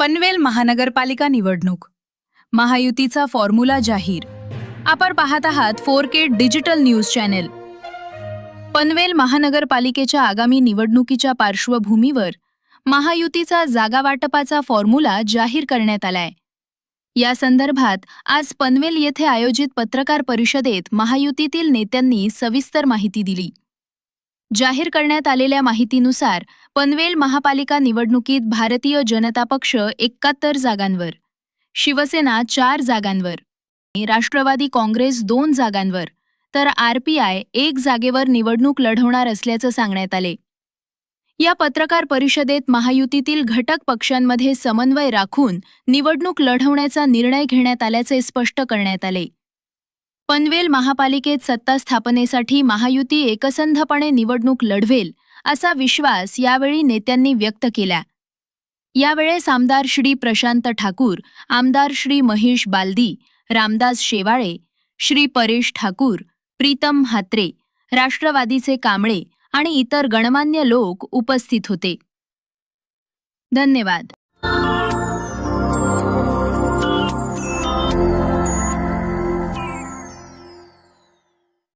पनवेल महानगरपालिका निवडणूक महायुतीचा फॉर्म्युला जाहीर. आपण पाहत आहात 4K digital news channel. Panvel महानगरपालिकेच्या आगामी निवडणुकीच्या पार्श्वभूमीवर महायुतीचा जागा वाटपाचा फॉर्म्युला जाहीर करण्यात आलाय. या संदर्भात आज पनवेल येथे आयोजित पत्रकार परिषदेत महायुतीतील नेत्यांनी सविस्तर माहिती दिली. जाहीर करण्यात आलेल्या माहितीनुसार पनवेल महापालिका निवडणुकीत भारतीय जनता पक्ष 71 जागांवर, शिवसेना 4 जागांवर, राष्ट्रवादी काँग्रेस 2 जागांवर तर RPI 1 जागेवर निवडणूक लढवणार असल्याचं सांगण्यात आले. या पत्रकार परिषदेत महायुतीतील घटक पक्षांमध्ये समन्वय राखून निवडणूक लढवण्याचा निर्णय घेण्यात आल्याचे स्पष्ट करण्यात आले. पनवेल महापालिकेत सत्ता स्थापनेसाठी महायुती एकसंधपणे निवडणूक लढवेल असा विश्वास यावेळी नेत्यांनी व्यक्त केला. यावेळेस आमदार श्री प्रशांत ठाकूर, आमदार श्री महेश बालदी, रामदास शेवाळे, श्री परेश ठाकूर, प्रीतम म्हात्रे, राष्ट्रवादीचे कांबळे आणि इतर गणमान्य लोक उपस्थित होते. धन्यवाद.